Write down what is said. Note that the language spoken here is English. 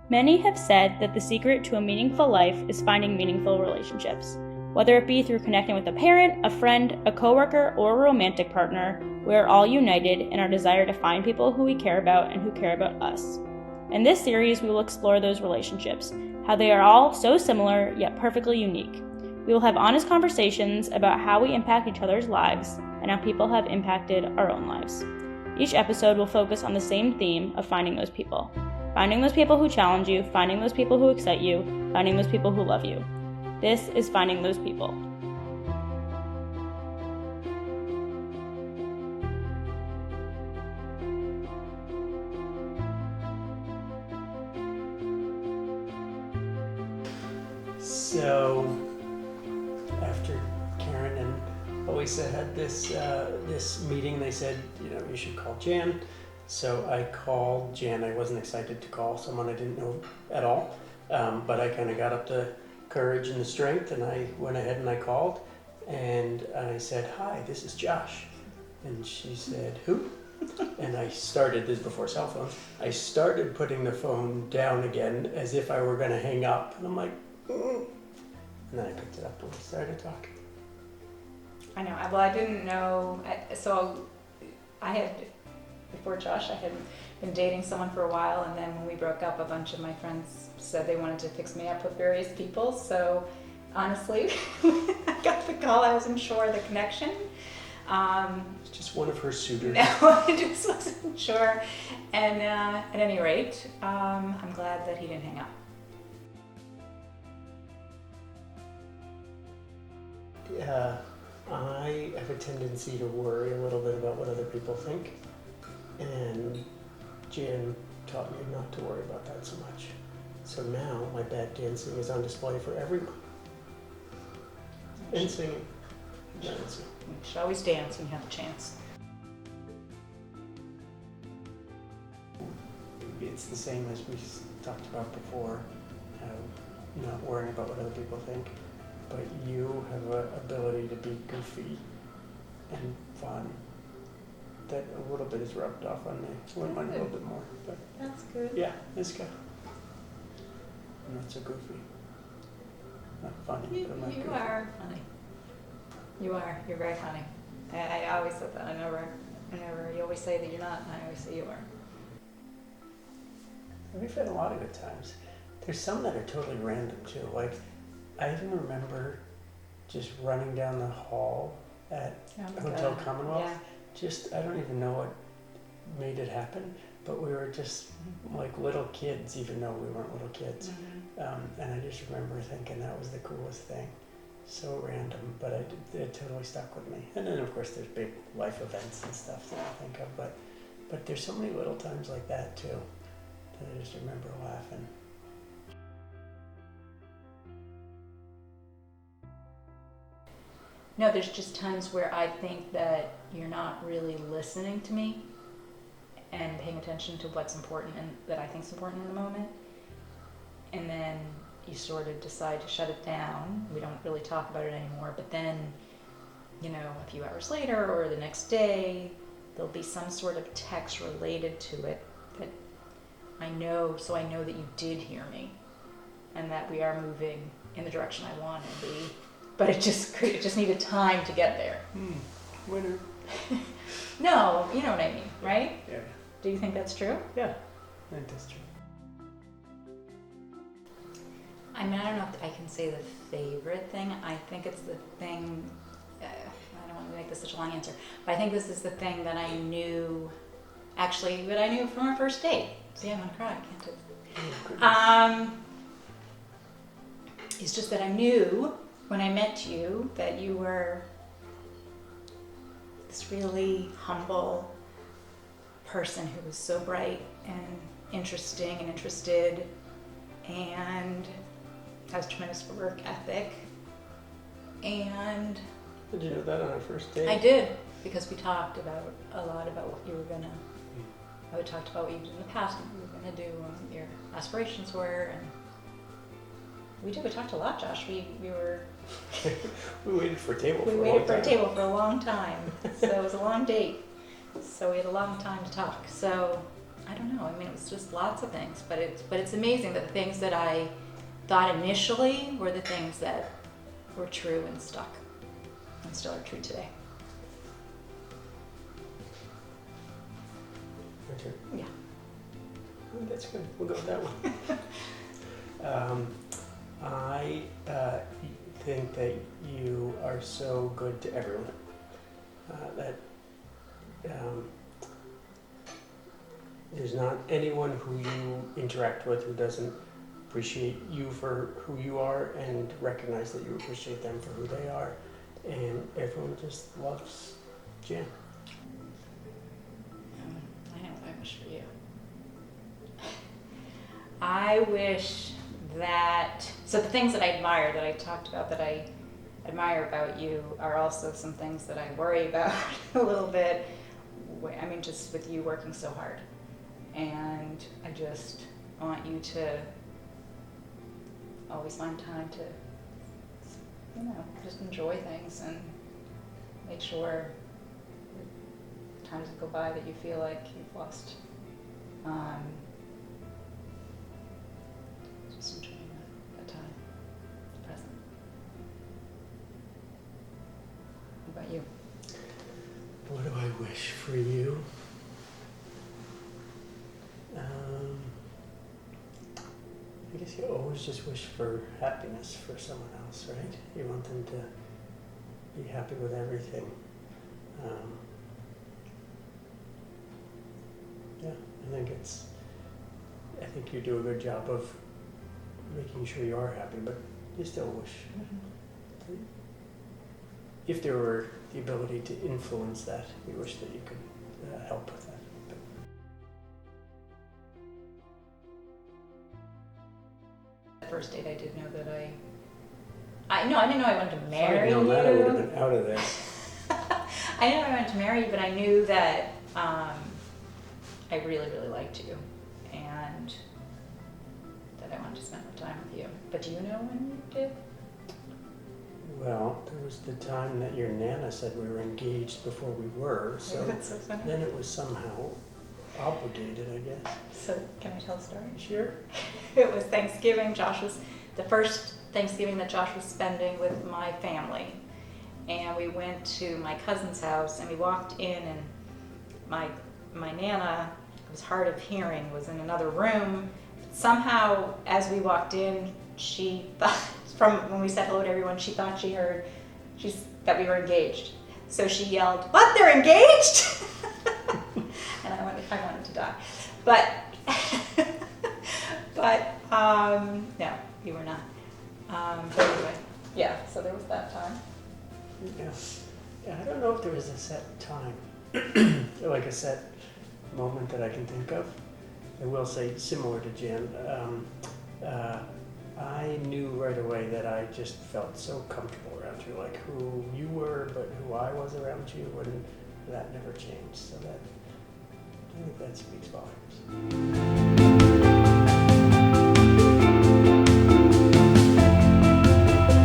Many have said that the secret to a meaningful life is finding meaningful relationships. Whether it be through connecting with a parent, a friend, a coworker, or a romantic partner, we are all united in our desire to find people who we care about and who care about us. In this series, we will explore those relationships, how they are all so similar yet perfectly unique. We will have honest conversations about how we impact each other's lives and how people have impacted our own lives. Each episode will focus on the same theme of finding those people. Finding those people who challenge you, finding those people who excite you, finding those people who love you. This is Finding Those People. So, after Karen and Elisa had this meeting, they said, you should call Jan. So I called Jan. I wasn't excited to call someone I didn't know at all, but I kind of got up the courage and the strength, and I went ahead and I called, and I said, "Hi, this is Josh," and she said, "Who?" And I started, this before cell phones, I started putting the phone down again as if I were going to hang up, and I'm like, and then I picked it up and we started talking. I know. Well, I didn't know. So I had, before Josh, I had been dating someone for a while, and then when we broke up, a bunch of my friends said they wanted to fix me up with various people. So honestly, I got the call. I wasn't sure of the connection. It's just one of her suitors. No, I just wasn't sure. And at any rate, I'm glad that he didn't hang up. I have a tendency to worry a little bit about what other people think, and Jan taught me not to worry about that so much. So now my bad dancing is on display for everyone. And singing. Dancing. You should always dance when you have the chance. It's the same as we talked about before, not worrying about what other people think. But you have an ability to be goofy and fun that a little bit is rubbed off on me. Well, mine a little bit more, but That's good. yeah, this guy. I'm not so goofy. Not funny, but I'm not You goofy. are funny. You are. You're very funny. I always said that. I never. You always say that you're not, and I always say you are. We've had a lot of good times. There's some that are totally random too. Like, I even remember just running down the hall at Hotel Commonwealth. Yeah. I don't even know what made it happen, but we were just like little kids, even though we weren't little kids. Mm-hmm. And I just remember thinking that was the coolest thing. So random, but it totally stuck with me. And then of course there's big life events and stuff that I think of, but there's so many little times like that too, that I just remember laughing. No, there's just times where I think that you're not really listening to me and paying attention to what's important and that I think is important in the moment. And then you sort of decide to shut it down. We don't really talk about it anymore. But then, a few hours later or the next day, there'll be some sort of text related to it that I know that you did hear me and that we are moving in the direction I want to be. But it just needed time to get there. Winner. No, you know what I mean, right? Yeah. Do you think that's true? Yeah, I think that's true. I mean, I don't know if I can say the favorite thing. I think it's the thing, I don't want to make this such a long answer, but I think this is the thing that I knew from our first date. See, I'm going to cry, I can't do it. It's just that I knew when I met you that you were this really humble person who was so bright and interesting and interested and has tremendous work ethic. And Did you know that on our first date? I did, because we talked a lot about what you were gonna. I talked about what you did in the past, and what you were gonna do, and your aspirations were, and we talked a lot, Josh. We were. We waited for a table for a long time. We waited for a table for a long time, so it was a long date. So we had a long time to talk. So I don't know. I mean, it was just lots of things, but it's amazing that the things that I thought initially were the things that were true and stuck, and still are true today. Your turn. Yeah. Oh, that's good. We'll go with that one. I think that you are so good to everyone. There's not anyone who you interact with who doesn't appreciate you for who you are and recognize that you appreciate them for who they are. And everyone just loves Jan. I know what I wish for you. I wish that, so the things that I admire, that I talked about, that I admire about you, are also some things that I worry about a little bit. I mean, just with you working so hard. And I just want you to always find time to, just enjoy things and make sure times go by that you feel like you've lost. Just enjoying that time, the present. What about you? What do I wish for you? I guess you always just wish for happiness for someone else, right? You want them to be happy with everything. Yeah, I think you do a good job of making sure you are happy, but you still wish. If there were the ability to influence that, you wish that you could help with that. The first date I did know that I didn't know I wanted to marry If I'd known you. that, I would have been out of there. I didn't know I wanted to marry you, but I knew that I really, really liked you, and that I wanted to spend more time with you. But do you know when you did? Well, there was the time that your Nana said we were engaged before we were, so That's so funny. then it was somehow obligated, I guess. So can I tell a story? Sure. It was Thanksgiving. Josh was the first Thanksgiving that Josh was spending with my family. And we went to my cousin's house and we walked in, and my Nana, who was hard of hearing, was in another room. Somehow, as we walked in, she thought, from when we said hello to everyone, she thought she heard that we were engaged. So she yelled, "What, they're engaged?" And I wanted to die. But no, you were not. But anyway, yeah, so there was that time. Yeah, I don't know if there was a set time, like a set moment that I can think of. I will say, similar to Jan, I knew right away that I just felt so comfortable around you, like who you were, but who I was around you, and that never changed. So I think that speaks volumes.